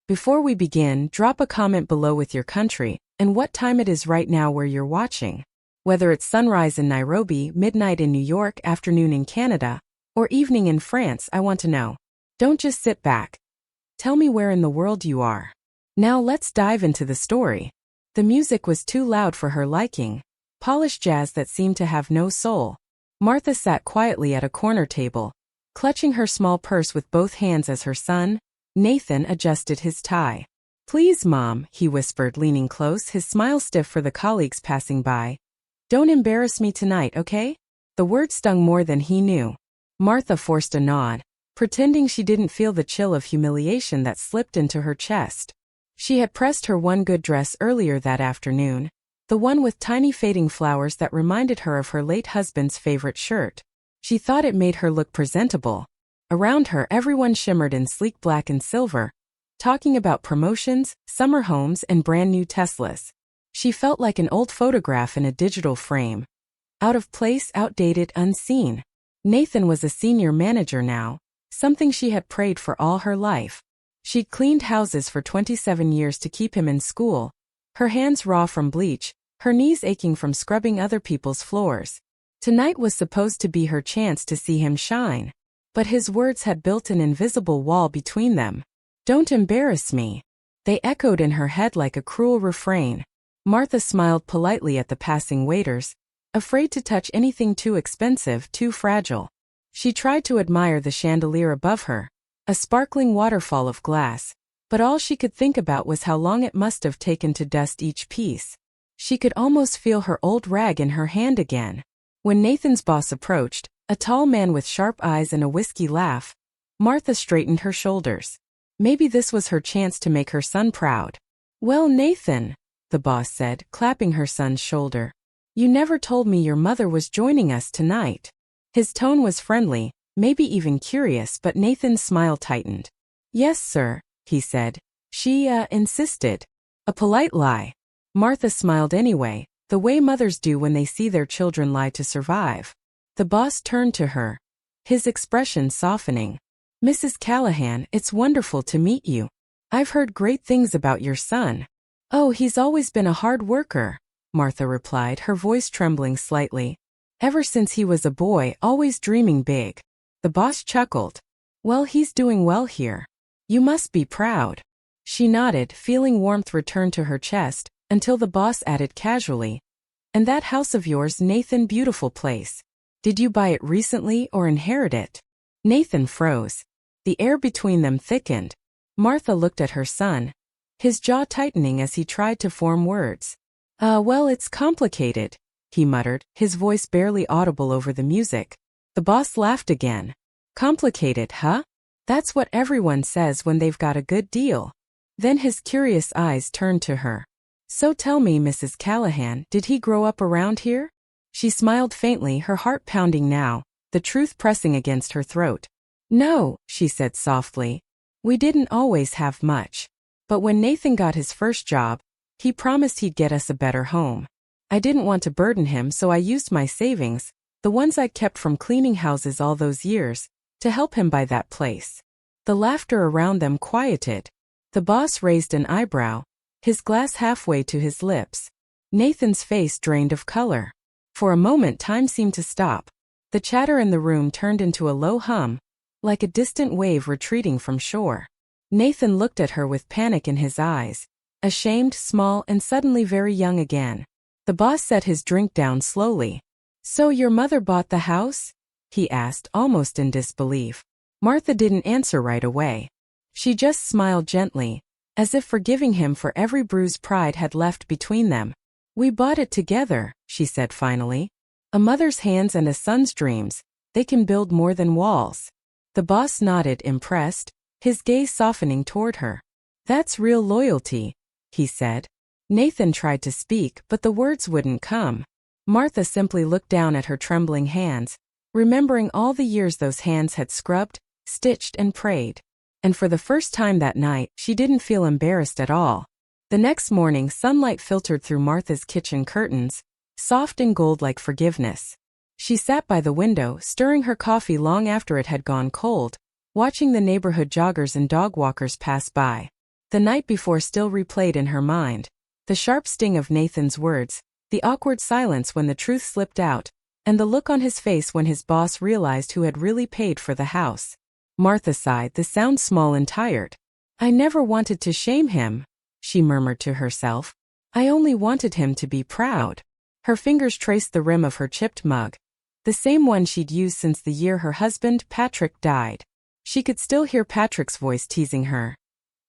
Before we begin, drop a comment below with your country and what time it is right now where you're watching. Whether it's sunrise in Nairobi, midnight in New York, afternoon in Canada, or evening in France, I want to know. Don't just sit back. Tell me where in the world you are. Now let's dive into the story. The music was too loud for her liking. Polished jazz that seemed to have no soul. Martha sat quietly at a corner table, clutching her small purse with both hands as her son, Nathan, adjusted his tie. "Please, Mom," he whispered, leaning close, his smile stiff for the colleagues passing by. "Don't embarrass me tonight, okay?" The word stung more than he knew. Martha forced a nod, pretending she didn't feel the chill of humiliation that slipped into her chest. She had pressed her one good dress earlier that afternoon, the one with tiny fading flowers that reminded her of her late husband's favorite shirt. She thought it made her look presentable. Around her, everyone shimmered in sleek black and silver, talking about promotions, summer homes, and brand new Teslas. She felt like an old photograph in a digital frame. Out of place, outdated, unseen. Nathan was a senior manager now, something she had prayed for all her life. She'd cleaned houses for 27 years to keep him in school, her hands raw from bleach, her knees aching from scrubbing other people's floors. Tonight was supposed to be her chance to see him shine. But his words had built an invisible wall between them. "Don't embarrass me." They echoed in her head like a cruel refrain. Martha smiled politely at the passing waiters, afraid to touch anything too expensive, too fragile. She tried to admire the chandelier above her, a sparkling waterfall of glass, but all she could think about was how long it must have taken to dust each piece. She could almost feel her old rag in her hand again. When Nathan's boss approached, a tall man with sharp eyes and a whiskey laugh, Martha straightened her shoulders. Maybe this was her chance to make her son proud. "Well, Nathan," the boss said, clapping her son's shoulder, "you never told me your mother was joining us tonight." His tone was friendly, maybe even curious, but Nathan's smile tightened. "Yes, sir," he said. "She, insisted." A polite lie. Martha smiled anyway, the way mothers do when they see their children lie to survive. The boss turned to her, his expression softening. "Mrs. Callahan, it's wonderful to meet you. I've heard great things about your son." "Oh, he's always been a hard worker," Martha replied, her voice trembling slightly. "Ever since he was a boy, always dreaming big." The boss chuckled. "Well, he's doing well here. You must be proud." She nodded, feeling warmth return to her chest, until the boss added casually, "And that house of yours, Nathan, beautiful place. Did you buy it recently or inherit it?" Nathan froze. The air between them thickened. Martha looked at her son, his jaw tightening as he tried to form words. Well, it's complicated," he muttered, his voice barely audible over the music. The boss laughed again. "Complicated, huh? That's what everyone says when they've got a good deal." Then his curious eyes turned to her. "So tell me, Mrs. Callahan, did he grow up around here?" She smiled faintly, her heart pounding now, the truth pressing against her throat. "No," she said softly. "We didn't always have much. But when Nathan got his first job, he promised he'd get us a better home. I didn't want to burden him, so I used my savings, the ones I'd kept from cleaning houses all those years, to help him buy that place." The laughter around them quieted. The boss raised an eyebrow, his glass halfway to his lips. Nathan's face drained of color. For a moment time seemed to stop. The chatter in the room turned into a low hum, like a distant wave retreating from shore. Nathan looked at her with panic in his eyes, ashamed, small, and suddenly very young again. The boss set his drink down slowly. "So your mother bought the house?" he asked, almost in disbelief. Martha didn't answer right away. She just smiled gently, as if forgiving him for every bruise pride had left between them. "We bought it together," she said finally. "A mother's hands and a son's dreams, they can build more than walls." The boss nodded, impressed, his gaze softening toward her. "That's real loyalty," he said. Nathan tried to speak, but the words wouldn't come. Martha simply looked down at her trembling hands, remembering all the years those hands had scrubbed, stitched, and prayed. And for the first time that night, she didn't feel embarrassed at all. The next morning, sunlight filtered through Martha's kitchen curtains, soft and gold like forgiveness. She sat by the window, stirring her coffee long after it had gone cold, watching the neighborhood joggers and dog walkers pass by. The night before still replayed in her mind. The sharp sting of Nathan's words, the awkward silence when the truth slipped out, and the look on his face when his boss realized who had really paid for the house. Martha sighed. This sounds small and tired. I never wanted to shame him, she murmured to herself. I only wanted him to be proud. Her fingers traced the rim of her chipped mug, the same one she'd used since the year her husband, Patrick, died. She could still hear Patrick's voice teasing her.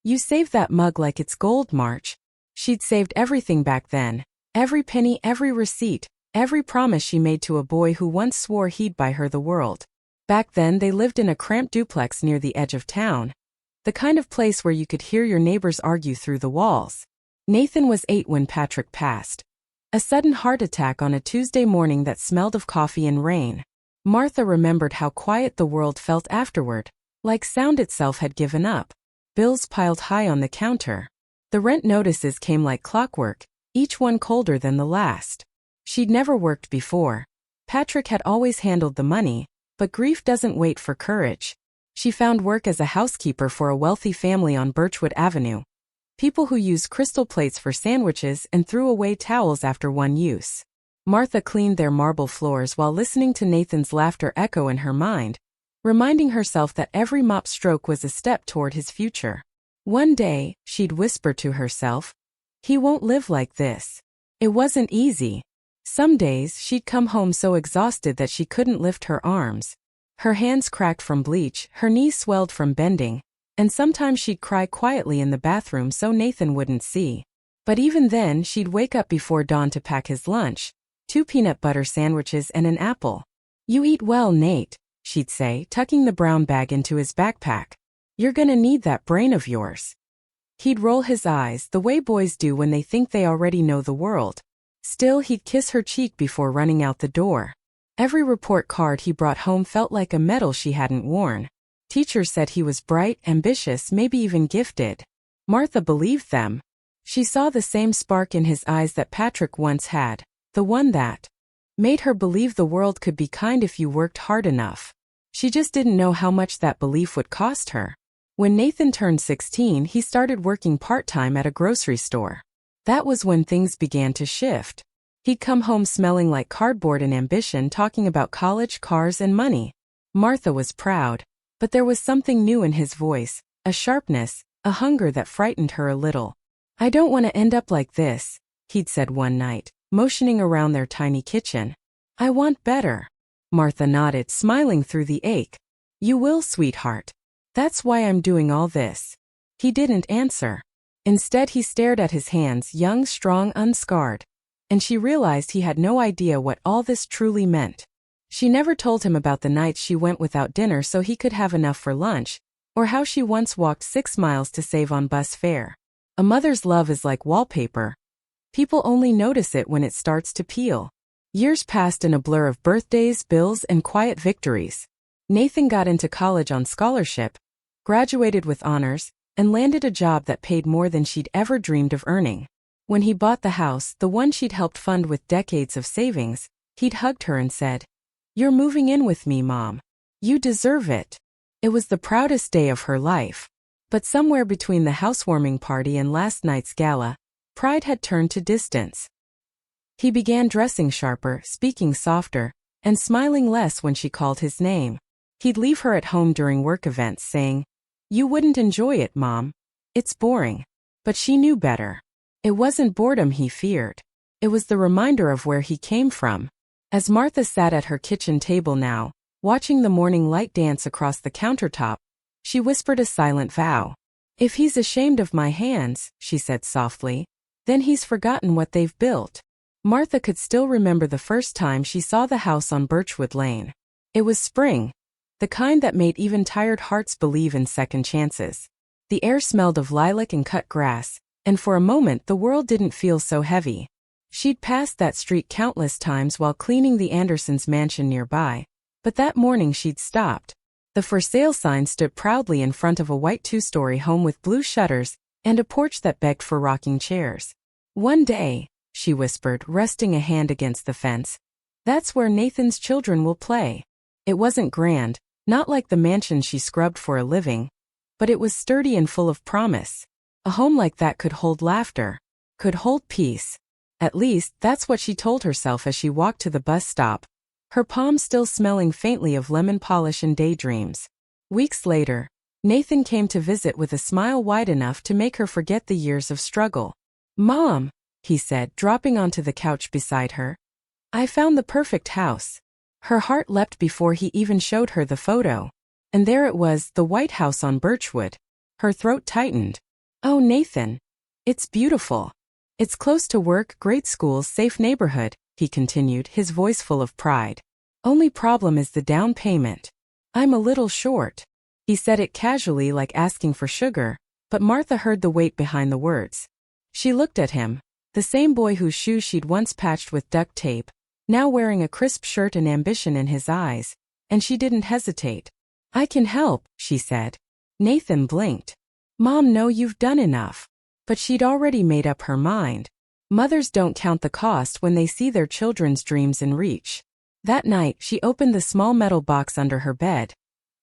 You saved that mug like it's gold, March. She'd saved everything back then. Every penny, every receipt, every promise she made to a boy who once swore he'd buy her the world. Back then they lived in a cramped duplex near the edge of town. The kind of place where you could hear your neighbors argue through the walls. Nathan was 8 when Patrick passed. A sudden heart attack on a Tuesday morning that smelled of coffee and rain. Martha remembered how quiet the world felt afterward, like sound itself had given up. Bills piled high on the counter. The rent notices came like clockwork, each one colder than the last. She'd never worked before. Patrick had always handled the money, but grief doesn't wait for courage. She found work as a housekeeper for a wealthy family on Birchwood Avenue. People who used crystal plates for sandwiches and threw away towels after one use. Martha cleaned their marble floors while listening to Nathan's laughter echo in her mind, reminding herself that every mop stroke was a step toward his future. One day, she'd whisper to herself, he won't live like this. It wasn't easy. Some days she'd come home so exhausted that she couldn't lift her arms. Her hands cracked from bleach, her knees swelled from bending, and sometimes she'd cry quietly in the bathroom so Nathan wouldn't see. But even then she'd wake up before dawn to pack his lunch, 2 peanut butter sandwiches and an apple. You eat well, Nate, she'd say, tucking the brown bag into his backpack. You're gonna need that brain of yours. He'd roll his eyes, the way boys do when they think they already know the world. Still, he'd kiss her cheek before running out the door. Every report card he brought home felt like a medal she hadn't worn. Teachers said he was bright, ambitious, maybe even gifted. Martha believed them. She saw the same spark in his eyes that Patrick once had, the one that made her believe the world could be kind if you worked hard enough. She just didn't know how much that belief would cost her. When Nathan turned 16, he started working part-time at a grocery store. That was when things began to shift. He'd come home smelling like cardboard and ambition, talking about college, cars, and money. Martha was proud, but there was something new in his voice, a sharpness, a hunger that frightened her a little. I don't want to end up like this, he'd said one night, motioning around their tiny kitchen. I want better. Martha nodded, smiling through the ache. You will, sweetheart. That's why I'm doing all this. He didn't answer. Instead, he stared at his hands, young, strong, unscarred. And she realized he had no idea what all this truly meant. She never told him about the nights she went without dinner so he could have enough for lunch, or how she once walked 6 miles to save on bus fare. A mother's love is like wallpaper. People only notice it when it starts to peel. Years passed in a blur of birthdays, bills, and quiet victories. Nathan got into college on scholarship, graduated with honors, and landed a job that paid more than she'd ever dreamed of earning. When he bought the house, the one she'd helped fund with decades of savings, he'd hugged her and said, "You're moving in with me, Mom. You deserve it." It was the proudest day of her life. But somewhere between the housewarming party and last night's gala, pride had turned to distance. He began dressing sharper, speaking softer, and smiling less when she called his name. He'd leave her at home during work events saying, "You wouldn't enjoy it, Mom. It's boring." But she knew better. It wasn't boredom he feared. It was the reminder of where he came from. As Martha sat at her kitchen table now, watching the morning light dance across the countertop, she whispered a silent vow. "If he's ashamed of my hands," she said softly, "then he's forgotten what they've built." Martha could still remember the first time she saw the house on Birchwood Lane. It was spring, the kind that made even tired hearts believe in second chances. The air smelled of lilac and cut grass, and for a moment the world didn't feel so heavy. She'd passed that street countless times while cleaning the Andersons' mansion nearby, but that morning she'd stopped. The for sale sign stood proudly in front of a white 2-story home with blue shutters and a porch that begged for rocking chairs. "One day," she whispered, resting a hand against the fence, "that's where Nathan's children will play." It wasn't grand, not like the mansion she scrubbed for a living, but it was sturdy and full of promise. A home like that could hold laughter, could hold peace. At least, that's what she told herself as she walked to the bus stop, her palms still smelling faintly of lemon polish and daydreams. Weeks later, Nathan came to visit with a smile wide enough to make her forget the years of struggle. "Mom," he said, dropping onto the couch beside her. "I found the perfect house." Her heart leapt before he even showed her the photo. And there it was, the White House on Birchwood. Her throat tightened. "Oh, Nathan. It's beautiful. It's close to work, great schools, safe neighborhood," he continued, his voice full of pride. "Only problem is the down payment. I'm a little short." He said it casually, like asking for sugar, but Martha heard the weight behind the words. She looked at him, the same boy whose shoes she'd once patched with duct tape, now wearing a crisp shirt, and ambition in his eyes, and she didn't hesitate. "I can help," she said. Nathan blinked. "Mom, no, you've done enough." But she'd already made up her mind. Mothers don't count the cost when they see their children's dreams in reach. That night, she opened the small metal box under her bed,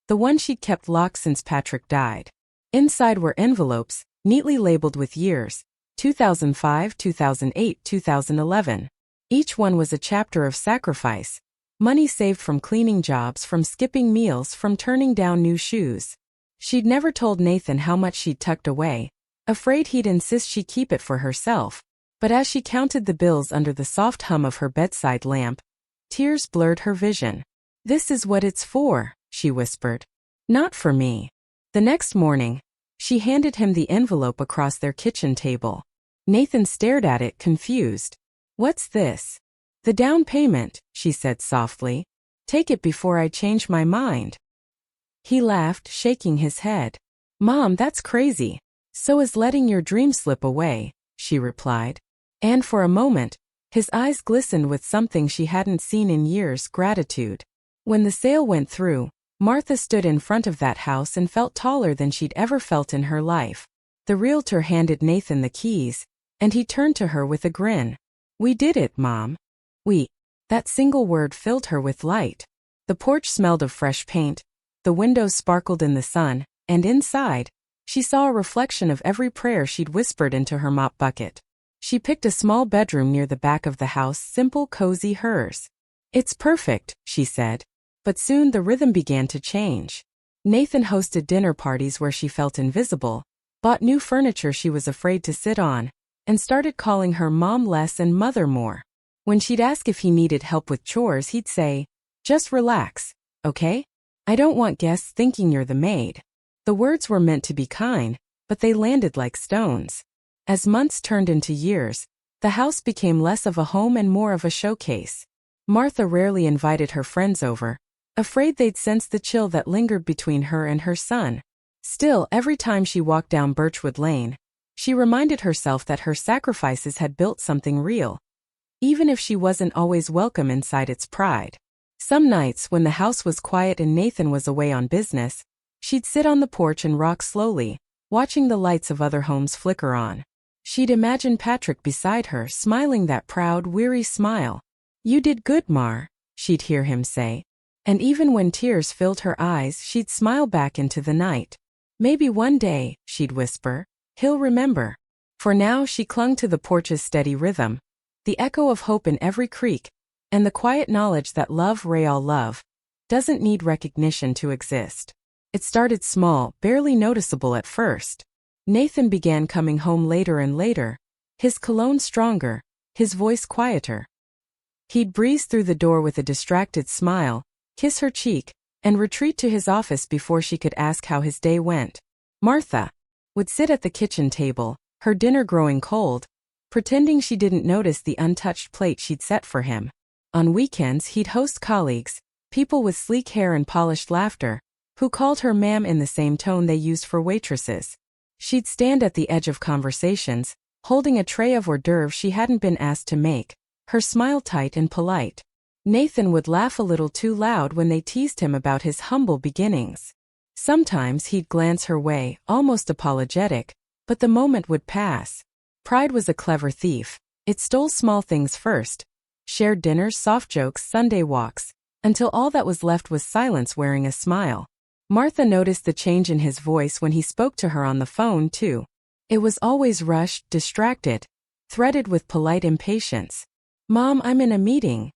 the one she'd kept locked since Patrick died. Inside were envelopes, neatly labeled with years: 2005, 2008, 2011. Each one was a chapter of sacrifice. Money saved from cleaning jobs, from skipping meals, from turning down new shoes. She'd never told Nathan how much she'd tucked away, afraid he'd insist she keep it for herself. But as she counted the bills under the soft hum of her bedside lamp, tears blurred her vision. "This is what it's for," she whispered. "Not for me." The next morning, she handed him the envelope across their kitchen table. Nathan stared at it, confused. "What's this?" "The down payment," she said softly. "Take it before I change my mind." He laughed, shaking his head. "Mom, that's crazy." "So is letting your dream slip away," she replied. And for a moment, his eyes glistened with something she hadn't seen in years: gratitude. When the sale went through, Martha stood in front of that house and felt taller than she'd ever felt in her life. The realtor handed Nathan the keys, and he turned to her with a grin. "We did it, Mom." "We." That single word filled her with light. The porch smelled of fresh paint, the windows sparkled in the sun, and inside, she saw a reflection of every prayer she'd whispered into her mop bucket. She picked a small bedroom near the back of the house, simple, cozy, hers. "It's perfect," she said. But soon the rhythm began to change. Nathan hosted dinner parties where she felt invisible, bought new furniture she was afraid to sit on, and started calling her mom less and mother more. When she'd ask if he needed help with chores, he'd say, "Just relax, okay? I don't want guests thinking you're the maid." The words were meant to be kind, but they landed like stones. As months turned into years, the house became less of a home and more of a showcase. Martha rarely invited her friends over, afraid they'd sense the chill that lingered between her and her son. Still, every time she walked down Birchwood Lane, she reminded herself that her sacrifices had built something real, even if she wasn't always welcome inside its pride. Some nights, when the house was quiet and Nathan was away on business, she'd sit on the porch and rock slowly, watching the lights of other homes flicker on. She'd imagine Patrick beside her, smiling that proud, weary smile. "You did good, Mar," she'd hear him say. And even when tears filled her eyes, she'd smile back into the night. "Maybe one day," she'd whisper, "he'll remember." For now, she clung to the porch's steady rhythm, the echo of hope in every creak, and the quiet knowledge that love, real love, doesn't need recognition to exist. It started small, barely noticeable at first. Nathan began coming home later and later, his cologne stronger, his voice quieter. He'd breeze through the door with a distracted smile, kiss her cheek, and retreat to his office before she could ask how his day went. Martha would sit at the kitchen table, her dinner growing cold, pretending she didn't notice the untouched plate she'd set for him. On weekends, he'd host colleagues, people with sleek hair and polished laughter, who called her ma'am in the same tone they used for waitresses. She'd stand at the edge of conversations, holding a tray of hors d'oeuvres she hadn't been asked to make, her smile tight and polite. Nathan would laugh a little too loud when they teased him about his humble beginnings. Sometimes he'd glance her way, almost apologetic, but the moment would pass. Pride was a clever thief. It stole small things first: shared dinners, soft jokes, Sunday walks, until all that was left was silence wearing a smile. Martha noticed the change in his voice when he spoke to her on the phone, too. It was always rushed, distracted, threaded with polite impatience. "Mom, I'm in a meeting,"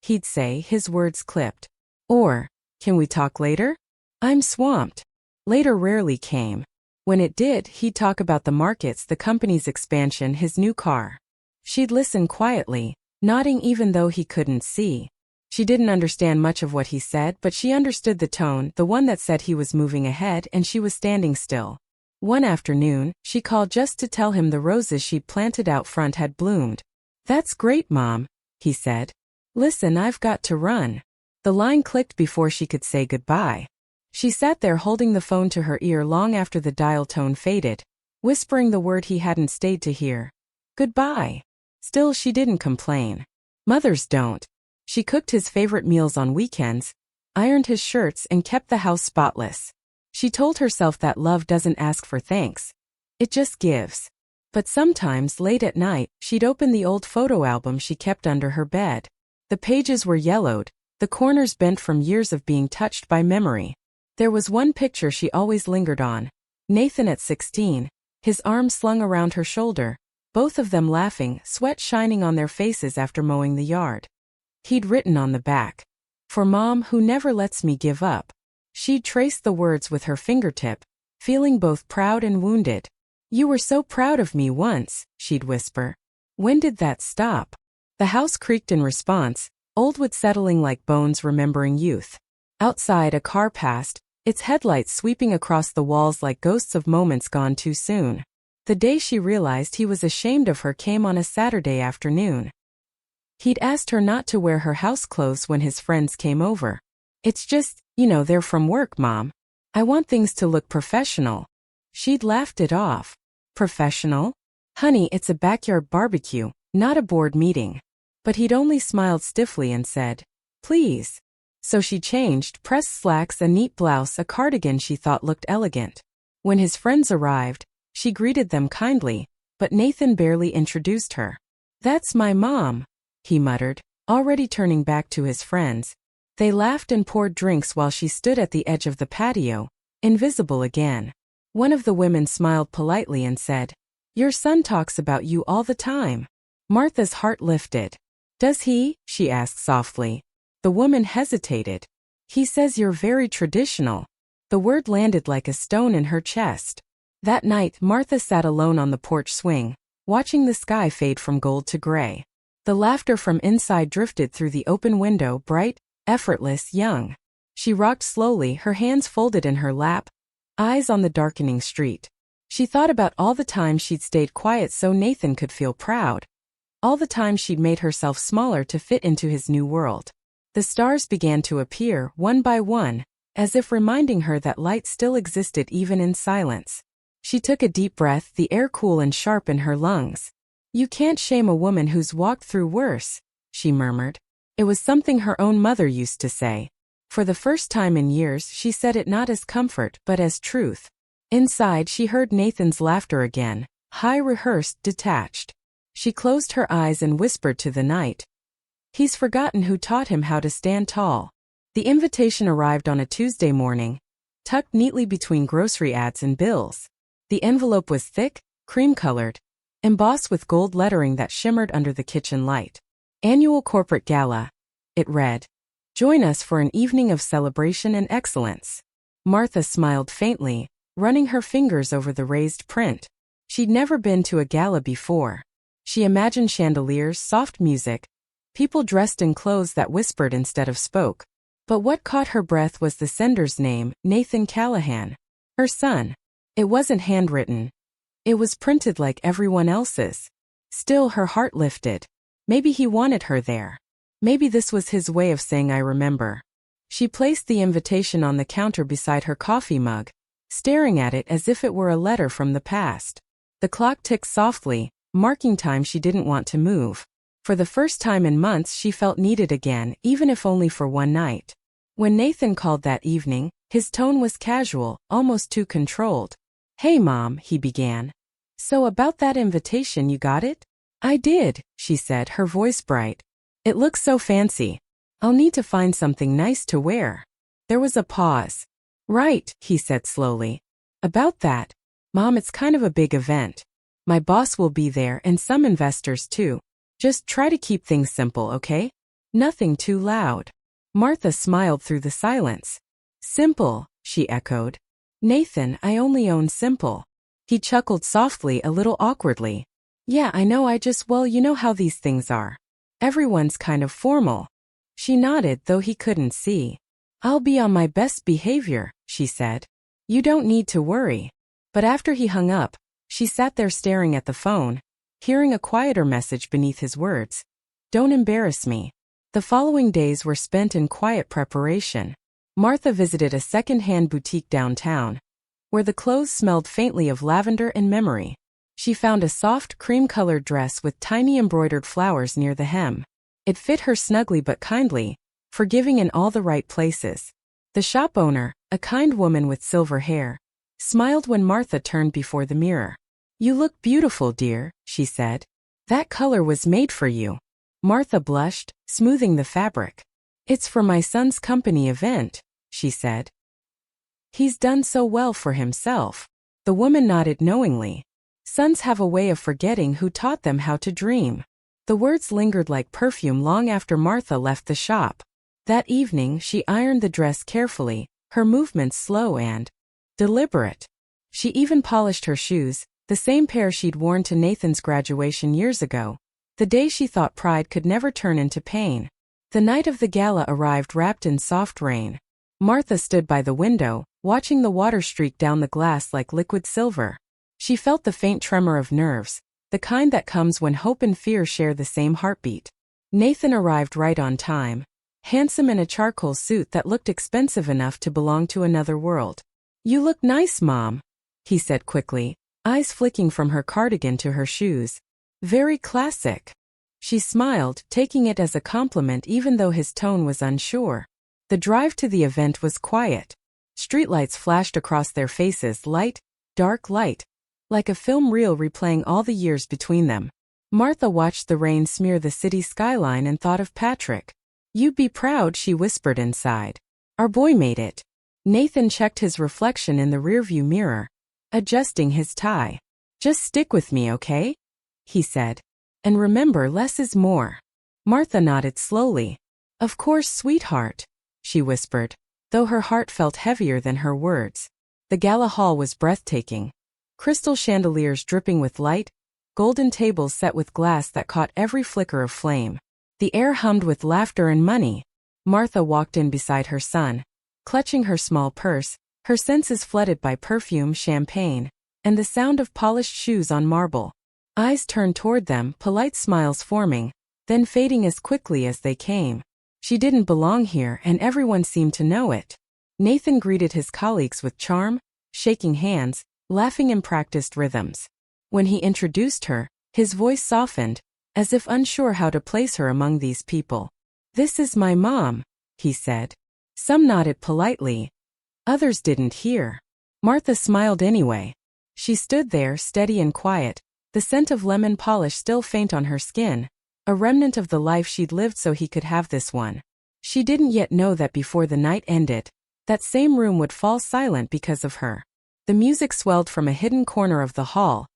he'd say, his words clipped. Or, "Can we talk later? I'm swamped." Later rarely came. When it did, he'd talk about the markets, the company's expansion, his new car. She'd listen quietly, nodding even though he couldn't see. She didn't understand much of what he said, but she understood the tone, the one that said he was moving ahead and she was standing still. One afternoon, she called just to tell him the roses she'd planted out front had bloomed. "That's great, Mom," he said. "Listen, I've got to run." The line clicked before she could say goodbye. She sat there holding the phone to her ear long after the dial tone faded, whispering the word he hadn't stayed to hear. Goodbye. Still, she didn't complain. Mothers don't. She cooked his favorite meals on weekends, ironed his shirts, and kept the house spotless. She told herself that love doesn't ask for thanks. It just gives. But sometimes, late at night, she'd open the old photo album she kept under her bed. The pages were yellowed, the corners bent from years of being touched by memory. There was one picture she always lingered on. Nathan at 16, his arm slung around her shoulder, both of them laughing, sweat shining on their faces after mowing the yard. He'd written on the back, "For Mom who never lets me give up." She'd traced the words with her fingertip, feeling both proud and wounded. "You were so proud of me once," she'd whisper. "When did that stop?" The house creaked in response, old wood settling like bones remembering youth. Outside, a car passed, its headlights sweeping across the walls like ghosts of moments gone too soon. The day she realized he was ashamed of her came on a Saturday afternoon. He'd asked her not to wear her house clothes when his friends came over. "It's just, they're from work, Mom. I want things to look professional." She'd laughed it off. "Professional? Honey, it's a backyard barbecue, not a board meeting." But he'd only smiled stiffly and said, "Please." So she changed, pressed slacks, a neat blouse, a cardigan she thought looked elegant. When his friends arrived, she greeted them kindly, but Nathan barely introduced her. "That's my mom," he muttered, already turning back to his friends. They laughed and poured drinks while she stood at the edge of the patio, invisible again. One of the women smiled politely and said, "Your son talks about you all the time." Martha's heart lifted. "Does he?" she asked softly. The woman hesitated. "He says you're very traditional." The word landed like a stone in her chest. That night, Martha sat alone on the porch swing, watching the sky fade from gold to gray. The laughter from inside drifted through the open window, bright, effortless, young. She rocked slowly, her hands folded in her lap, eyes on the darkening street. She thought about all the times she'd stayed quiet so Nathan could feel proud. All the times she'd made herself smaller to fit into his new world. The stars began to appear, one by one, as if reminding her that light still existed even in silence. She took a deep breath, the air cool and sharp in her lungs. "You can't shame a woman who's walked through worse," she murmured. It was something her own mother used to say. For the first time in years, she said it not as comfort but as truth. Inside, she heard Nathan's laughter again, high, rehearsed, detached. She closed her eyes and whispered to the night, "He's forgotten who taught him how to stand tall." The invitation arrived on a Tuesday morning, tucked neatly between grocery ads and bills. The envelope was thick, cream-colored, embossed with gold lettering that shimmered under the kitchen light. "Annual Corporate Gala," it read. "Join us for an evening of celebration and excellence." Martha smiled faintly, running her fingers over the raised print. She'd never been to a gala before. She imagined chandeliers, soft music, people dressed in clothes that whispered instead of spoke. But what caught her breath was the sender's name, Nathan Callahan. Her son. It wasn't handwritten. It was printed like everyone else's. Still, her heart lifted. Maybe he wanted her there. Maybe this was his way of saying "I remember." She placed the invitation on the counter beside her coffee mug, staring at it as if it were a letter from the past. The clock ticked softly, marking time she didn't want to move. For the first time in months, she felt needed again, even if only for one night. When Nathan called that evening, his tone was casual, almost too controlled. "Hey Mom," he began. "So about that invitation, you got it?" "I did," she said, her voice bright. "It looks so fancy. I'll need to find something nice to wear." There was a pause. "Right," he said slowly. "About that. Mom, it's kind of a big event. My boss will be there and some investors too. Just try to keep things simple, okay? Nothing too loud. Martha smiled through the silence. Simple, she echoed. Nathan, I only own simple. He chuckled softly, a little awkwardly. Yeah, I know, well, you know how these things are. Everyone's kind of formal. She nodded, though he couldn't see. I'll be on my best behavior, she said. You don't need to worry. But after he hung up, she sat there staring at the phone, hearing a quieter message beneath his words. Don't embarrass me. The following days were spent in quiet preparation. Martha visited a second-hand boutique downtown, where the clothes smelled faintly of lavender and memory. She found a soft, cream-colored dress with tiny embroidered flowers near the hem. It fit her snugly but kindly, forgiving in all the right places. The shop owner, a kind woman with silver hair, smiled when Martha turned before the mirror. You look beautiful, dear, she said. That color was made for you. Martha blushed, smoothing the fabric. It's for my son's company event, she said. He's done so well for himself. The woman nodded knowingly. Sons have a way of forgetting who taught them how to dream. The words lingered like perfume long after Martha left the shop. That evening she ironed the dress carefully, her movements slow and deliberate. She even polished her shoes, the same pair she'd worn to Nathan's graduation years ago, the day she thought pride could never turn into pain. The night of the gala arrived wrapped in soft rain. Martha stood by the window, watching the water streak down the glass like liquid silver. She felt the faint tremor of nerves, the kind that comes when hope and fear share the same heartbeat. Nathan arrived right on time, handsome in a charcoal suit that looked expensive enough to belong to another world. You look nice, Mom, he said quickly, eyes flicking from her cardigan to her shoes. Very classic. She smiled, taking it as a compliment even though his tone was unsure. The drive to the event was quiet. Streetlights flashed across their faces, light, dark light, like a film reel replaying all the years between them. Martha watched the rain smear the city skyline and thought of Patrick. You'd be proud, she whispered inside. Our boy made it. Nathan checked his reflection in the rearview mirror, adjusting his tie. Just stick with me, okay? He said. And remember, less is more. Martha nodded slowly. Of course, sweetheart, she whispered, though her heart felt heavier than her words. The gala hall was breathtaking. Crystal chandeliers dripping with light, golden tables set with glass that caught every flicker of flame. The air hummed with laughter and money. Martha walked in beside her son, clutching her small purse, her senses flooded by perfume, champagne, and the sound of polished shoes on marble. Eyes turned toward them, polite smiles forming, then fading as quickly as they came. She didn't belong here and everyone seemed to know it. Nathan greeted his colleagues with charm, shaking hands, laughing in practiced rhythms. When he introduced her, his voice softened, as if unsure how to place her among these people. This is my mom, he said. Some nodded politely. Others didn't hear. Martha smiled anyway. She stood there, steady and quiet, the scent of lemon polish still faint on her skin, a remnant of the life she'd lived so he could have this one. She didn't yet know that before the night ended, that same room would fall silent because of her. The music swelled from a hidden corner of the hall.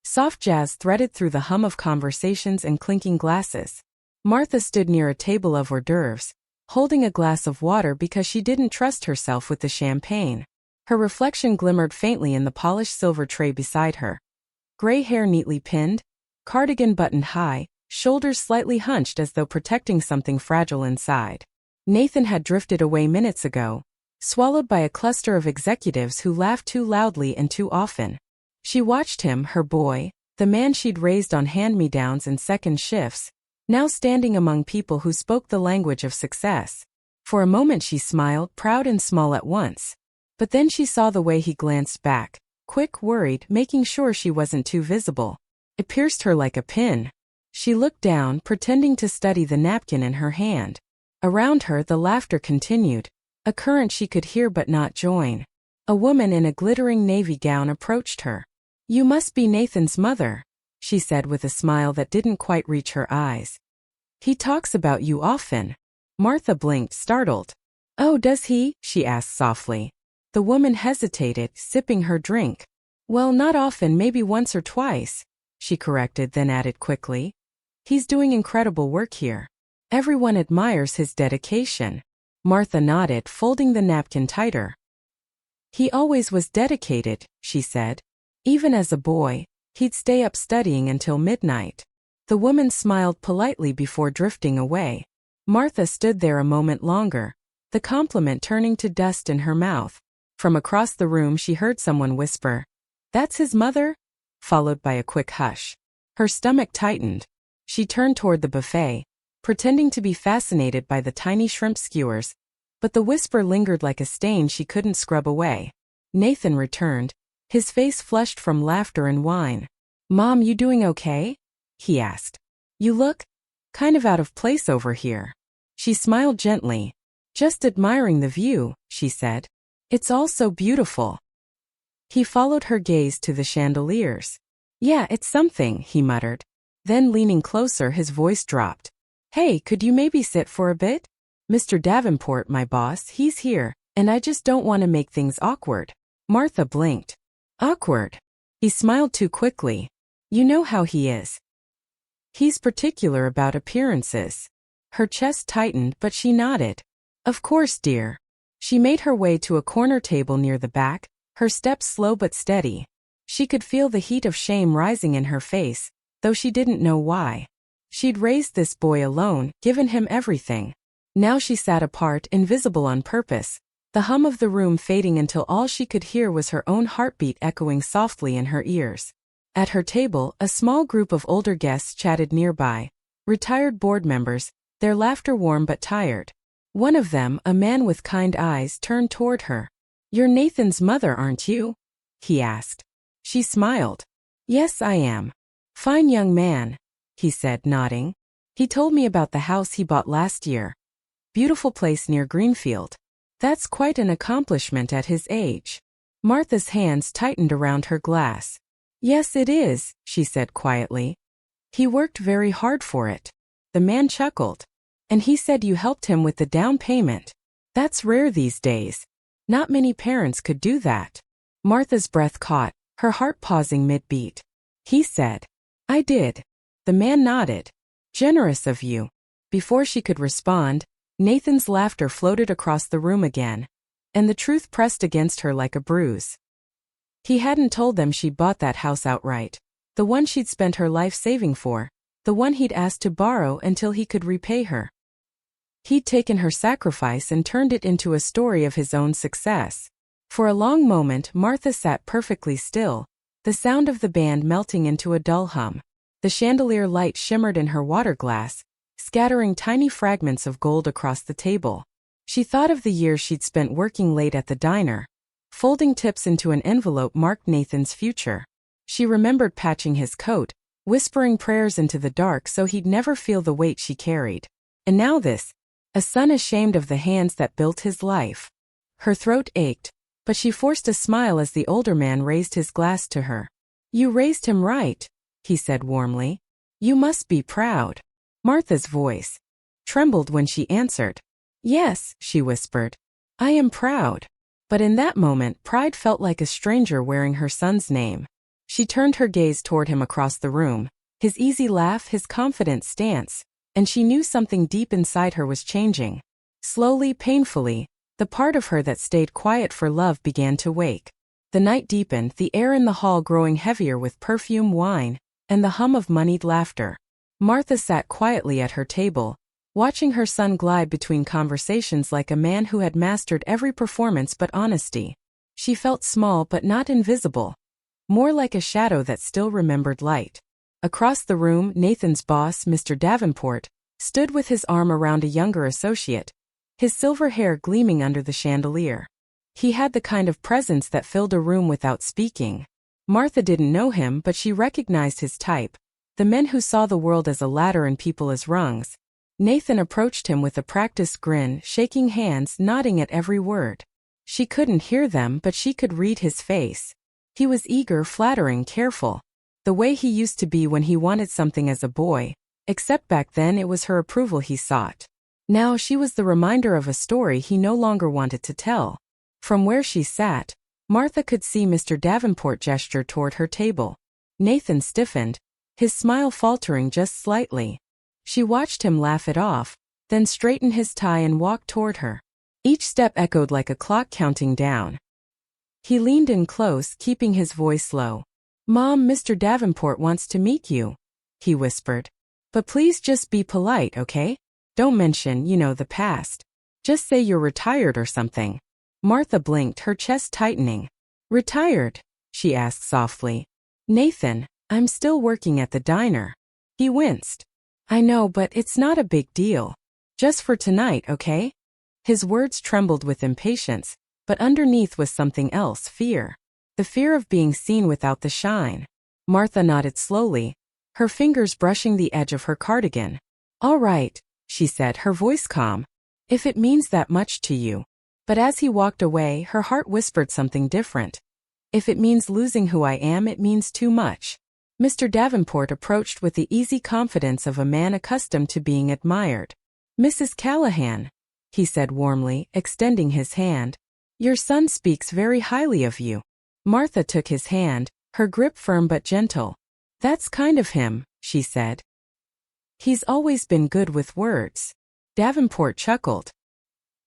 Soft jazz threaded through the hum of conversations and clinking glasses. Martha stood near a table of hors d'oeuvres, holding a glass of water because she didn't trust herself with the champagne. Her reflection glimmered faintly in the polished silver tray beside her. Gray hair neatly pinned, cardigan buttoned high, shoulders slightly hunched as though protecting something fragile inside. Nathan had drifted away minutes ago, swallowed by a cluster of executives who laughed too loudly and too often. She watched him, her boy, the man she'd raised on hand-me-downs and second shifts, now standing among people who spoke the language of success. For a moment she smiled, proud and small at once. But then she saw the way he glanced back, quick, worried, making sure she wasn't too visible. It pierced her like a pin. She looked down, pretending to study the napkin in her hand. Around her the laughter continued, a current she could hear but not join. A woman in a glittering navy gown approached her. You must be Nathan's mother, she said with a smile that didn't quite reach her eyes. He talks about you often. Martha blinked, startled. Oh, does he? She asked softly. The woman hesitated, sipping her drink. Well, not often, maybe once or twice, she corrected, then added quickly. He's doing incredible work here. Everyone admires his dedication. Martha nodded, folding the napkin tighter. He always was dedicated, she said. Even as a boy, he'd stay up studying until midnight. The woman smiled politely before drifting away. Martha stood there a moment longer, the compliment turning to dust in her mouth. From across the room she heard someone whisper, "That's his mother?" followed by a quick hush. Her stomach tightened. She turned toward the buffet, pretending to be fascinated by the tiny shrimp skewers, but the whisper lingered like a stain she couldn't scrub away. Nathan returned, his face flushed from laughter and wine. "Mom, you doing okay?" he asked. "You look kind of out of place over here." She smiled gently. "Just admiring the view," she said. "It's all so beautiful." He followed her gaze to the chandeliers. "Yeah, it's something," he muttered. Then leaning closer, his voice dropped. "Hey, could you maybe sit for a bit? Mr. Davenport, my boss, he's here, and I just don't want to make things awkward." Martha blinked. "Awkward?" He smiled too quickly. "You know how he is. He's particular about appearances." Her chest tightened, but she nodded. "Of course, dear." She made her way to a corner table near the back, her steps slow but steady. She could feel the heat of shame rising in her face, though she didn't know why. She'd raised this boy alone, given him everything. Now she sat apart, invisible on purpose, the hum of the room fading until all she could hear was her own heartbeat echoing softly in her ears. At her table, a small group of older guests chatted nearby, retired board members, their laughter warm but tired. One of them, a man with kind eyes, turned toward her. "You're Nathan's mother, aren't you?" he asked. She smiled. "Yes, I am." "Fine young man," he said, nodding. "He told me about the house he bought last year. Beautiful place near Greenfield. That's quite an accomplishment at his age." Martha's hands tightened around her glass. "Yes, it is," she said quietly. "He worked very hard for it." The man chuckled. "And he said you helped him with the down payment. That's rare these days. Not many parents could do that." Martha's breath caught, her heart pausing mid-beat. "He said." "I did." The man nodded. "Generous of you." Before she could respond, Nathan's laughter floated across the room again, and the truth pressed against her like a bruise. He hadn't told them she'd bought that house outright, the one she'd spent her life saving for, the one he'd asked to borrow until he could repay her. He'd taken her sacrifice and turned it into a story of his own success. For a long moment, Martha sat perfectly still, the sound of the band melting into a dull hum. The chandelier light shimmered in her water glass, scattering tiny fragments of gold across the table. She thought of the years she'd spent working late at the diner, folding tips into an envelope marked Nathan's future. She remembered patching his coat, whispering prayers into the dark so he'd never feel the weight she carried. And now this, a son ashamed of the hands that built his life. Her throat ached, but she forced a smile as the older man raised his glass to her. "You raised him right," he said warmly. "You must be proud." Martha's voice trembled when she answered. "Yes," she whispered. "I am proud." But in that moment, pride felt like a stranger wearing her son's name. She turned her gaze toward him across the room, his easy laugh, his confident stance, and she knew something deep inside her was changing. Slowly, painfully, the part of her that stayed quiet for love began to wake. The night deepened, the air in the hall growing heavier with perfume, wine, and the hum of moneyed laughter. Martha sat quietly at her table, watching her son glide between conversations like a man who had mastered every performance but honesty. She felt small but not invisible, more like a shadow that still remembered light. Across the room, Nathan's boss, Mr. Davenport, stood with his arm around a younger associate, his silver hair gleaming under the chandelier. He had the kind of presence that filled a room without speaking. Martha didn't know him, but she recognized his type, the men who saw the world as a ladder and people as rungs. Nathan approached him with a practiced grin, shaking hands, nodding at every word. She couldn't hear them, but she could read his face. He was eager, flattering, careful. The way he used to be when he wanted something as a boy, except back then it was her approval he sought. Now she was the reminder of a story he no longer wanted to tell. From where she sat, Martha could see Mr. Davenport gesture toward her table. Nathan stiffened, his smile faltering just slightly. She watched him laugh it off, then straighten his tie and walk toward her. Each step echoed like a clock counting down. He leaned in close, keeping his voice low. "Mom, Mr. Davenport wants to meet you," he whispered. "But please just be polite, okay? Don't mention, the past. Just say you're retired or something." Martha blinked, her chest tightening. "Retired?" she asked softly. "Nathan, I'm still working at the diner." He winced. "I know, but it's not a big deal. Just for tonight, okay?" His words trembled with impatience, but underneath was something else, fear. The fear of being seen without the shine. Martha nodded slowly, her fingers brushing the edge of her cardigan. "All right," she said, her voice calm. "If it means that much to you." But as he walked away, her heart whispered something different. "If it means losing who I am, it means too much." Mr. Davenport approached with the easy confidence of a man accustomed to being admired. "Mrs. Callahan," he said warmly, extending his hand. "Your son speaks very highly of you." Martha took his hand, her grip firm but gentle. "That's kind of him," she said. "He's always been good with words." Davenport chuckled.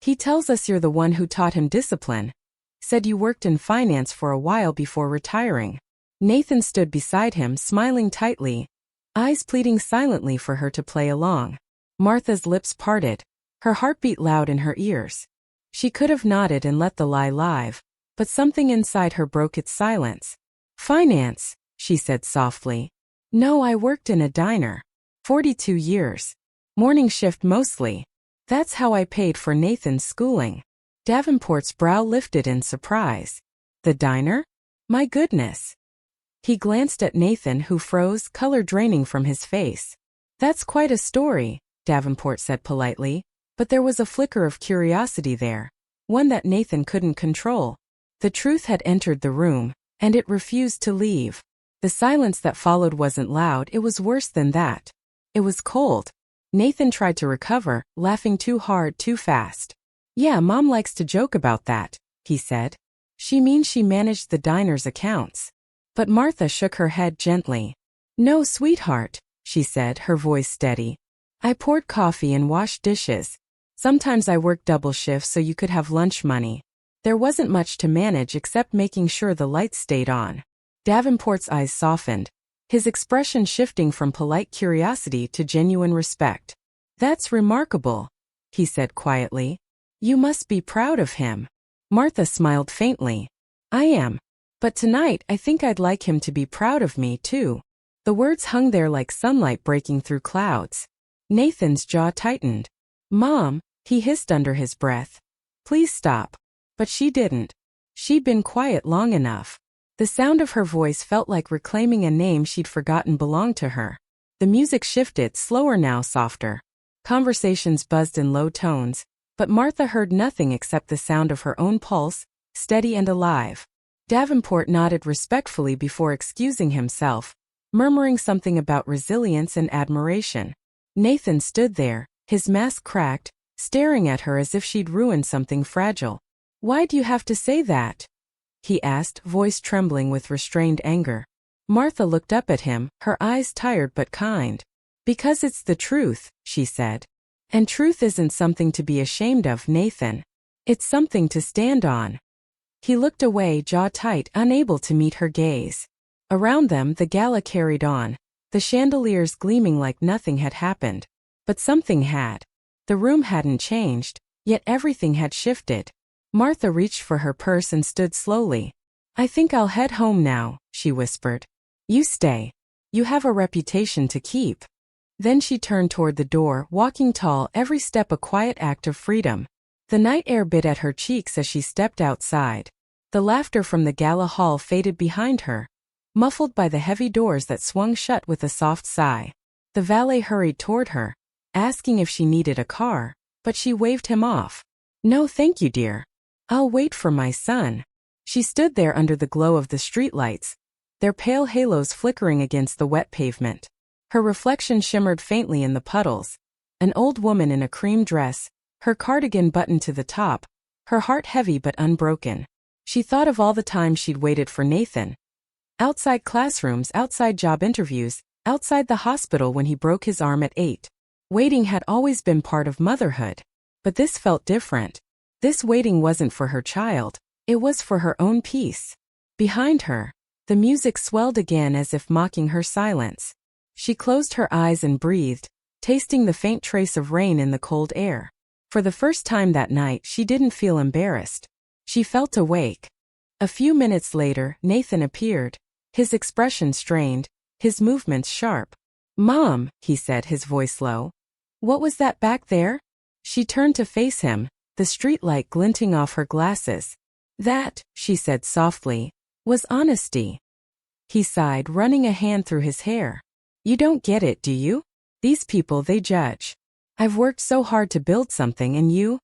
"He tells us you're the one who taught him discipline. Said you worked in finance for a while before retiring." Nathan stood beside him, smiling tightly, eyes pleading silently for her to play along. Martha's lips parted, her heartbeat loud in her ears. She could have nodded and let the lie live, but something inside her broke its silence. "Finance," she said softly. "No, I worked in a diner. 42 years. Morning shift mostly. That's how I paid for Nathan's schooling." Davenport's brow lifted in surprise. "The diner? My goodness." He glanced at Nathan, who froze, color draining from his face. "That's quite a story," Davenport said politely, but there was a flicker of curiosity there, one that Nathan couldn't control. The truth had entered the room, and it refused to leave. The silence that followed wasn't loud, it was worse than that. It was cold. Nathan tried to recover, laughing too hard, too fast. "Yeah, Mom likes to joke about that," he said. "She means she managed the diner's accounts." But Martha shook her head gently. "No, sweetheart," she said, her voice steady. "I poured coffee and washed dishes. Sometimes I worked double shifts so you could have lunch money. There wasn't much to manage except making sure the lights stayed on." Davenport's eyes softened, his expression shifting from polite curiosity to genuine respect. "That's remarkable," he said quietly. "You must be proud of him." Martha smiled faintly. "I am. But tonight I think I'd like him to be proud of me, too." The words hung there like sunlight breaking through clouds. Nathan's jaw tightened. "Mom," he hissed under his breath. "Please stop." But she didn't. She'd been quiet long enough. The sound of her voice felt like reclaiming a name she'd forgotten belonged to her. The music shifted, slower now, softer. Conversations buzzed in low tones, but Martha heard nothing except the sound of her own pulse, steady and alive. Davenport nodded respectfully before excusing himself, murmuring something about resilience and admiration. Nathan stood there, his mask cracked, staring at her as if she'd ruined something fragile. "Why do you have to say that?" he asked, voice trembling with restrained anger. Martha looked up at him, her eyes tired but kind. "Because it's the truth," she said. "And truth isn't something to be ashamed of, Nathan. It's something to stand on." He looked away, jaw tight, unable to meet her gaze. Around them, the gala carried on, the chandeliers gleaming like nothing had happened. But something had. The room hadn't changed, yet everything had shifted. Martha reached for her purse and stood slowly. "I think I'll head home now," she whispered. "You stay. You have a reputation to keep." Then she turned toward the door, walking tall, every step a quiet act of freedom. The night air bit at her cheeks as she stepped outside. The laughter from the gala hall faded behind her, muffled by the heavy doors that swung shut with a soft sigh. The valet hurried toward her, asking if she needed a car, but she waved him off. "No thank you, dear. I'll wait for my son." She stood there under the glow of the streetlights, their pale halos flickering against the wet pavement. Her reflection shimmered faintly in the puddles. An old woman in a cream dress, her cardigan buttoned to the top, her heart heavy but unbroken. She thought of all the times she'd waited for Nathan. Outside classrooms, outside job interviews, outside the hospital when he broke his arm at 8. Waiting had always been part of motherhood. But this felt different. This waiting wasn't for her child. It was for her own peace. Behind her, the music swelled again as if mocking her silence. She closed her eyes and breathed, tasting the faint trace of rain in the cold air. For the first time that night, she didn't feel embarrassed. She felt awake. A few minutes later, Nathan appeared. His expression strained, his movements sharp. "Mom," he said, his voice low. "What was that back there?" She turned to face him, the streetlight glinting off her glasses. "That," she said softly, "was honesty." He sighed, running a hand through his hair. "You don't get it, do you? These people, they judge. I've worked so hard to build something and you—"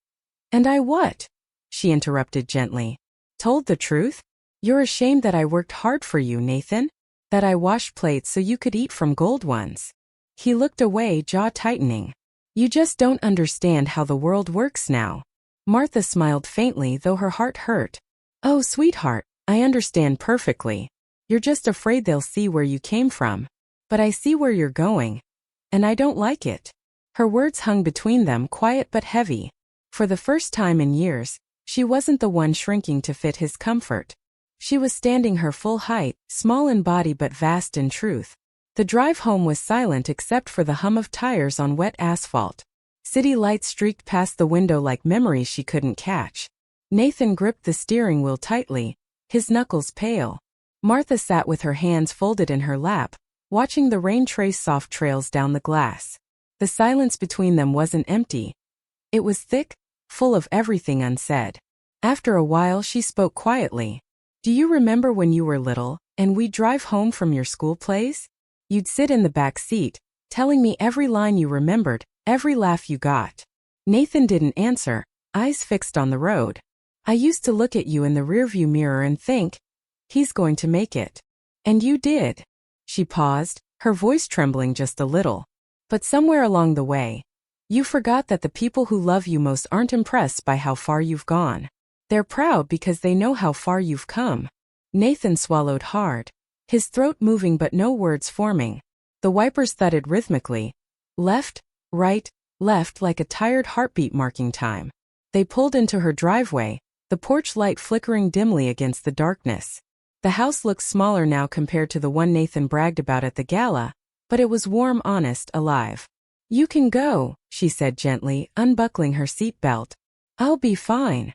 "And I what?" she interrupted gently. "Told the truth? You're ashamed that I worked hard for you, Nathan? That I washed plates so you could eat from gold ones?" He looked away, jaw tightening. "You just don't understand how the world works now." Martha smiled faintly, though her heart hurt. "Oh, sweetheart, I understand perfectly. You're just afraid they'll see where you came from. But I see where you're going. And I don't like it." Her words hung between them, quiet but heavy. For the first time in years, she wasn't the one shrinking to fit his comfort. She was standing her full height, small in body but vast in truth. The drive home was silent except for the hum of tires on wet asphalt. City lights streaked past the window like memories she couldn't catch. Nathan gripped the steering wheel tightly, his knuckles pale. Martha sat with her hands folded in her lap, watching the rain trace soft trails down the glass. The silence between them wasn't empty. It was thick, full of everything unsaid. After a while she spoke quietly. "Do you remember when you were little, and we'd drive home from your school plays? You'd sit in the back seat, telling me every line you remembered, every laugh you got." Nathan didn't answer, eyes fixed on the road. "I used to look at you in the rearview mirror and think, he's going to make it. And you did." She paused, her voice trembling just a little. "But somewhere along the way, you forgot that the people who love you most aren't impressed by how far you've gone. They're proud because they know how far you've come." Nathan swallowed hard, his throat moving but no words forming. The wipers thudded rhythmically. Left, right, left, like a tired heartbeat marking time. They pulled into her driveway, the porch light flickering dimly against the darkness. The house looked smaller now compared to the one Nathan bragged about at the gala, but it was warm, honest, alive. "You can go," she said gently, unbuckling her seatbelt. "I'll be fine."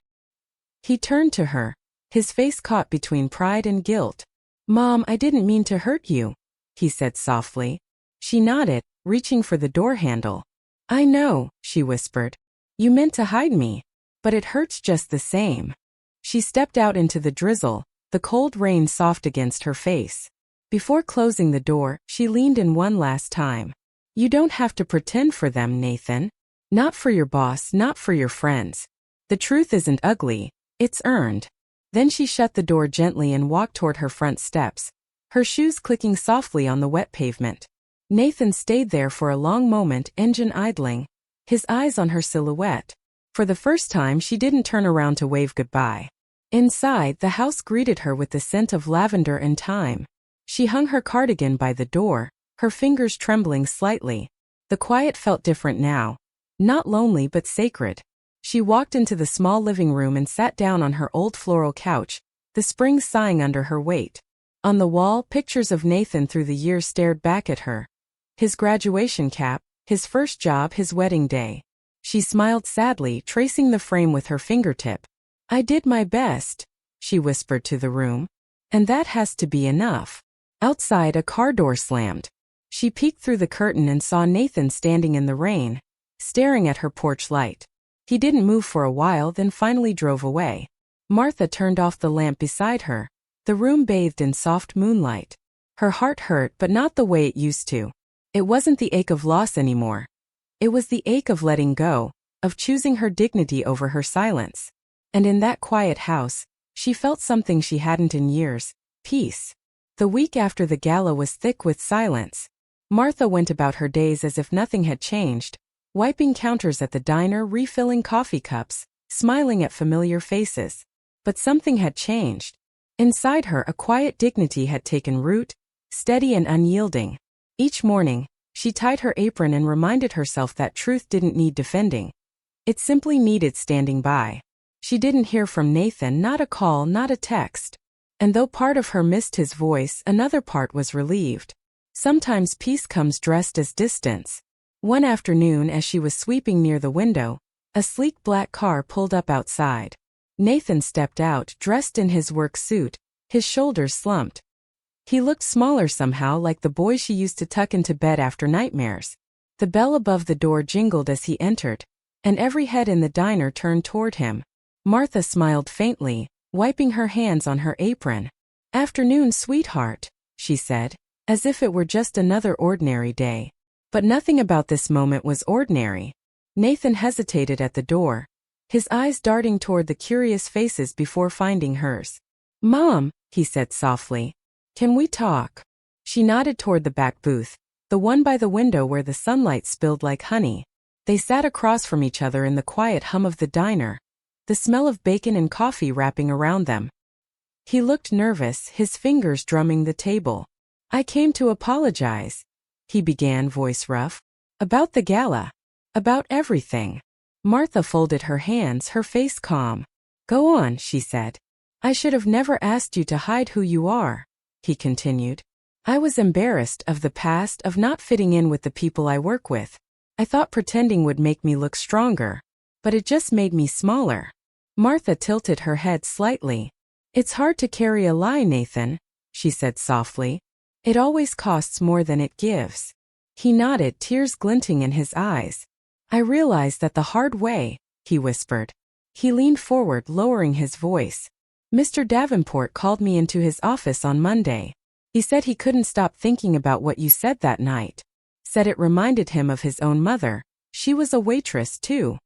He turned to her, his face caught between pride and guilt. "Mom, I didn't mean to hurt you," he said softly. She nodded, reaching for the door handle. "I know," she whispered. "You meant to hide me. But it hurts just the same." She stepped out into the drizzle, the cold rain soft against her face. Before closing the door, she leaned in one last time. "You don't have to pretend for them, Nathan. Not for your boss, not for your friends. The truth isn't ugly, it's earned." Then she shut the door gently and walked toward her front steps, her shoes clicking softly on the wet pavement. Nathan stayed there for a long moment, engine idling, his eyes on her silhouette. For the first time she didn't turn around to wave goodbye. Inside, the house greeted her with the scent of lavender and thyme. She hung her cardigan by the door, her fingers trembling slightly. The quiet felt different now. Not lonely but sacred. She walked into the small living room and sat down on her old floral couch, the springs sighing under her weight. On the wall, pictures of Nathan through the years stared back at her. His graduation cap, his first job, his wedding day. She smiled sadly, tracing the frame with her fingertip. "I did my best," she whispered to the room. "And that has to be enough." Outside, a car door slammed. She peeked through the curtain and saw Nathan standing in the rain, staring at her porch light. He didn't move for a while, then finally drove away. Martha turned off the lamp beside her. The room bathed in soft moonlight. Her heart hurt, but not the way it used to. It wasn't the ache of loss anymore. It was the ache of letting go, of choosing her dignity over her silence. And in that quiet house, she felt something she hadn't in years: peace. The week after the gala was thick with silence. Martha went about her days as if nothing had changed, wiping counters at the diner, refilling coffee cups, smiling at familiar faces. But something had changed. Inside her, a quiet dignity had taken root, steady and unyielding. Each morning, she tied her apron and reminded herself that truth didn't need defending. It simply needed standing by. She didn't hear from Nathan, not a call, not a text. And though part of her missed his voice, another part was relieved. Sometimes peace comes dressed as distance. One afternoon, as she was sweeping near the window, a sleek black car pulled up outside. Nathan stepped out, dressed in his work suit, his shoulders slumped. He looked smaller somehow, like the boy she used to tuck into bed after nightmares. The bell above the door jingled as he entered, and every head in the diner turned toward him. Martha smiled faintly, wiping her hands on her apron. "Afternoon, sweetheart," she said, as if it were just another ordinary day. But nothing about this moment was ordinary. Nathan hesitated at the door, his eyes darting toward the curious faces before finding hers. "Mom," he said softly, "can we talk?" She nodded toward the back booth, the one by the window where the sunlight spilled like honey. They sat across from each other in the quiet hum of the diner, the smell of bacon and coffee wrapping around them. He looked nervous, his fingers drumming the table. "I came to apologize," he began, voice rough. "About the gala. About everything." Martha folded her hands, her face calm. "Go on," she said. "I should have never asked you to hide who you are," he continued. "I was embarrassed of the past, of not fitting in with the people I work with. I thought pretending would make me look stronger. But it just made me smaller." Martha tilted her head slightly. "It's hard to carry a lie, Nathan," she said softly. "It always costs more than it gives." He nodded, tears glinting in his eyes. "I realized that the hard way," he whispered. He leaned forward, lowering his voice. "Mr. Davenport called me into his office on Monday. He said he couldn't stop thinking about what you said that night. Said it reminded him of his own mother. She was a waitress, too."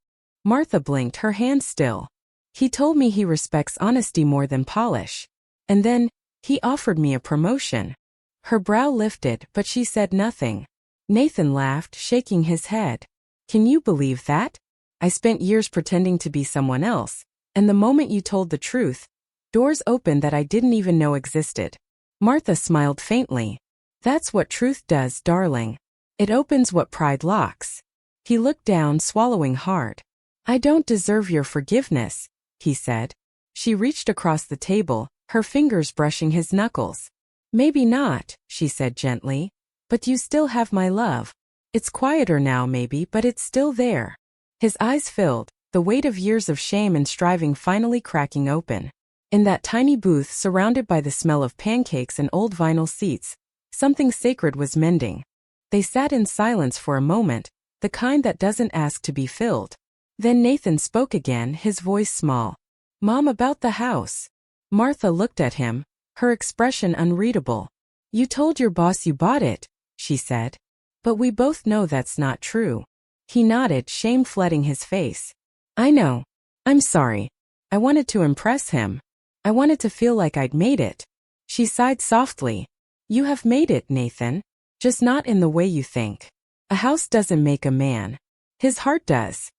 Martha blinked, her hand still. "He told me he respects honesty more than polish. And then, he offered me a promotion." Her brow lifted, but she said nothing. Nathan laughed, shaking his head. "Can you believe that? I spent years pretending to be someone else, and the moment you told the truth, doors opened that I didn't even know existed." Martha smiled faintly. "That's what truth does, darling. It opens what pride locks." He looked down, swallowing hard. "I don't deserve your forgiveness," he said. She reached across the table, her fingers brushing his knuckles. "Maybe not," she said gently. "But you still have my love. It's quieter now maybe, but it's still there." His eyes filled, the weight of years of shame and striving finally cracking open. In that tiny booth, surrounded by the smell of pancakes and old vinyl seats, something sacred was mending. They sat in silence for a moment, the kind that doesn't ask to be filled. Then Nathan spoke again, his voice small. "Mom, about the house." Martha looked at him, her expression unreadable. "You told your boss you bought it," she said. "But we both know that's not true." He nodded, shame flooding his face. "I know. I'm sorry. I wanted to impress him. I wanted to feel like I'd made it." She sighed softly. "You have made it, Nathan. Just not in the way you think. A house doesn't make a man. His heart does."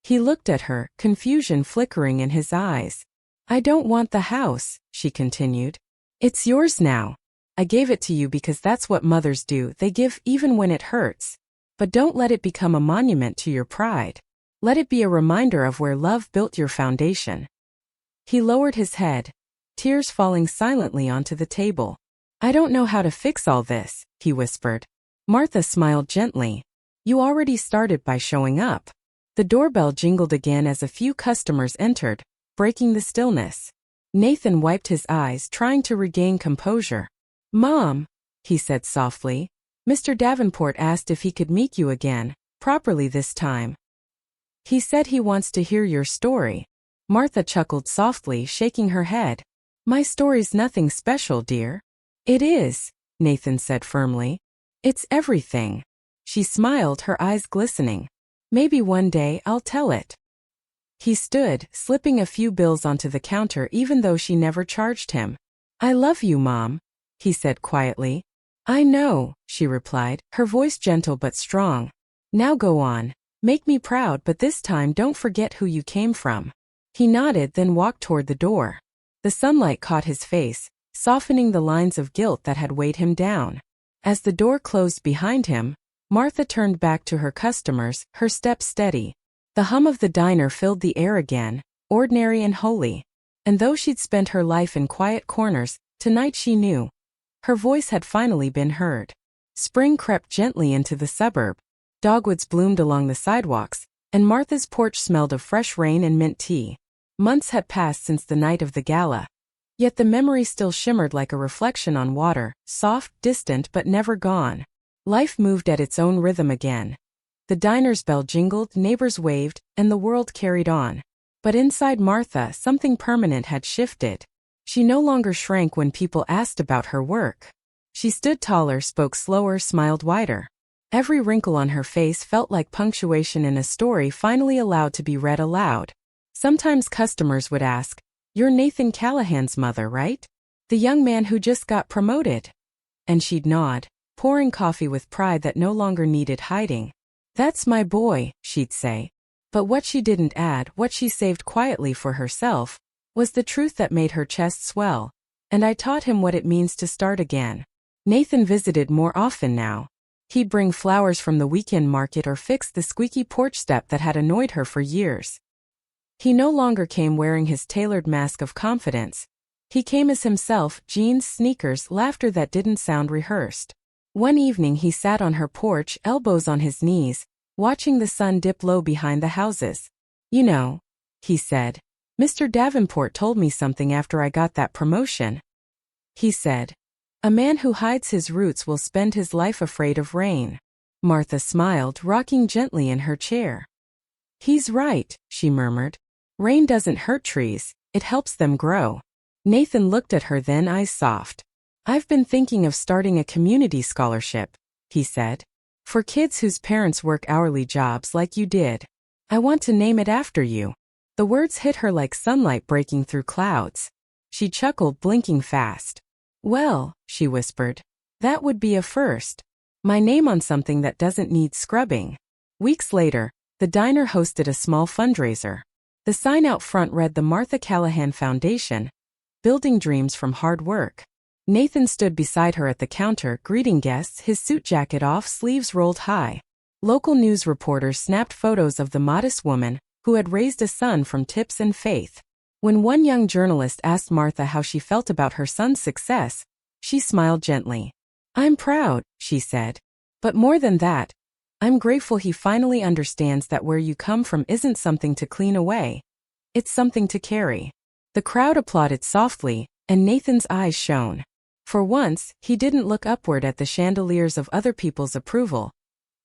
He looked at her, confusion flickering in his eyes. "I don't want the house," she continued. "It's yours now. I gave it to you because that's what mothers do, they give even when it hurts. But don't let it become a monument to your pride. Let it be a reminder of where love built your foundation." He lowered his head, tears falling silently onto the table. "I don't know how to fix all this," he whispered. Martha smiled gently. "You already started by showing up." The doorbell jingled again as a few customers entered, breaking the stillness. Nathan wiped his eyes, trying to regain composure. "Mom," he said softly, "Mr. Davenport asked if he could meet you again, properly this time. He said he wants to hear your story." Martha chuckled softly, shaking her head. "My story's nothing special, dear." "It is," Nathan said firmly. "It's everything." She smiled, her eyes glistening. "Maybe one day I'll tell it." He stood, slipping a few bills onto the counter even though she never charged him. "I love you, Mom," he said quietly. "I know," she replied, her voice gentle but strong. "Now go on. Make me proud, but this time don't forget who you came from." He nodded, then walked toward the door. The sunlight caught his face, softening the lines of guilt that had weighed him down. As the door closed behind him, Martha turned back to her customers, her steps steady. The hum of the diner filled the air again, ordinary and holy. And though she'd spent her life in quiet corners, tonight she knew. Her voice had finally been heard. Spring crept gently into the suburb. Dogwoods bloomed along the sidewalks, and Martha's porch smelled of fresh rain and mint tea. Months had passed since the night of the gala. Yet the memory still shimmered like a reflection on water, soft, distant but never gone. Life moved at its own rhythm again. The diner's bell jingled, neighbors waved, and the world carried on. But inside Martha, something permanent had shifted. She no longer shrank when people asked about her work. She stood taller, spoke slower, smiled wider. Every wrinkle on her face felt like punctuation in a story finally allowed to be read aloud. Sometimes customers would ask, "You're Nathan Callahan's mother, right? The young man who just got promoted?" And she'd nod, pouring coffee with pride that no longer needed hiding. "That's my boy," she'd say. But what she didn't add, what she saved quietly for herself, was the truth that made her chest swell. "And I taught him what it means to start again." Nathan visited more often now. He'd bring flowers from the weekend market or fix the squeaky porch step that had annoyed her for years. He no longer came wearing his tailored mask of confidence. He came as himself, jeans, sneakers, laughter that didn't sound rehearsed. One evening he sat on her porch, elbows on his knees, watching the sun dip low behind the houses. "You know," he said, "Mr. Davenport told me something after I got that promotion. He said, 'A man who hides his roots will spend his life afraid of rain.'" Martha smiled, rocking gently in her chair. "He's right," she murmured. "Rain doesn't hurt trees, it helps them grow." Nathan looked at her, then eyes soft. "I've been thinking of starting a community scholarship," he said, "for kids whose parents work hourly jobs like you did. I want to name it after you." The words hit her like sunlight breaking through clouds. She chuckled, blinking fast. "Well," she whispered, "that would be a first. My name on something that doesn't need scrubbing." Weeks later, the diner hosted a small fundraiser. The sign out front read the Martha Callahan Foundation, building dreams from hard work. Nathan stood beside her at the counter, greeting guests, his suit jacket off, sleeves rolled high. Local news reporters snapped photos of the modest woman, who had raised a son from tips and faith. When one young journalist asked Martha how she felt about her son's success, she smiled gently. "I'm proud," she said. "But more than that, I'm grateful he finally understands that where you come from isn't something to clean away. It's something to carry." The crowd applauded softly, and Nathan's eyes shone. For once, he didn't look upward at the chandeliers of other people's approval.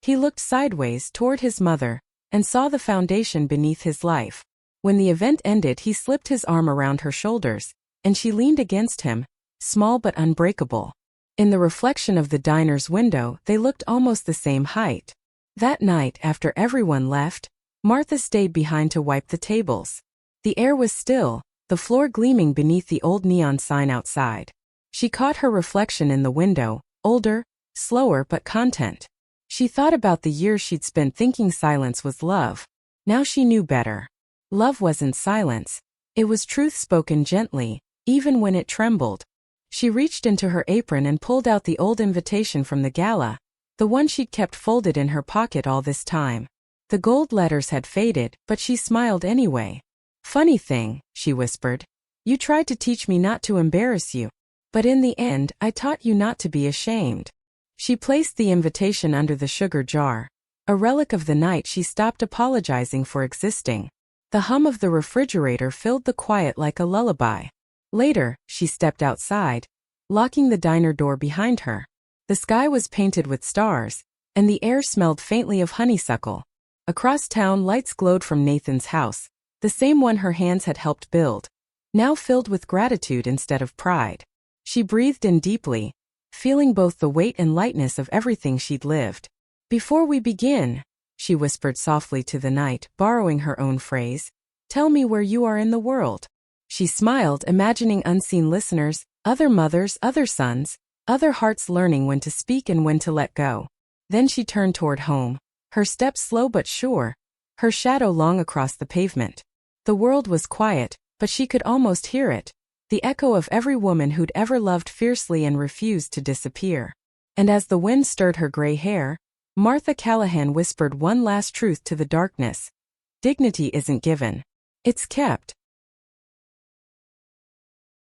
He looked sideways toward his mother, and saw the foundation beneath his life. When the event ended, he slipped his arm around her shoulders, and she leaned against him, small but unbreakable. In the reflection of the diner's window, they looked almost the same height. That night, after everyone left, Martha stayed behind to wipe the tables. The air was still, the floor gleaming beneath the old neon sign outside. She caught her reflection in the window, older, slower but content. She thought about the years she'd spent thinking silence was love. Now she knew better. Love wasn't silence. It was truth spoken gently, even when it trembled. She reached into her apron and pulled out the old invitation from the gala, the one she'd kept folded in her pocket all this time. The gold letters had faded, but she smiled anyway. "Funny thing," she whispered. "You tried to teach me not to embarrass you. But in the end, I taught you not to be ashamed." She placed the invitation under the sugar jar. A relic of the night she stopped apologizing for existing. The hum of the refrigerator filled the quiet like a lullaby. Later, she stepped outside, locking the diner door behind her. The sky was painted with stars, and the air smelled faintly of honeysuckle. Across town, lights glowed from Nathan's house, the same one her hands had helped build, now filled with gratitude instead of pride. She breathed in deeply, feeling both the weight and lightness of everything she'd lived. "Before we begin," she whispered softly to the night, borrowing her own phrase, "tell me where you are in the world." She smiled, imagining unseen listeners, other mothers, other sons, other hearts learning when to speak and when to let go. Then she turned toward home, her steps slow but sure, her shadow long across the pavement. The world was quiet, but she could almost hear it. The echo of every woman who'd ever loved fiercely and refused to disappear. And as the wind stirred her gray hair, Martha Callahan whispered one last truth to the darkness. Dignity isn't given. It's kept.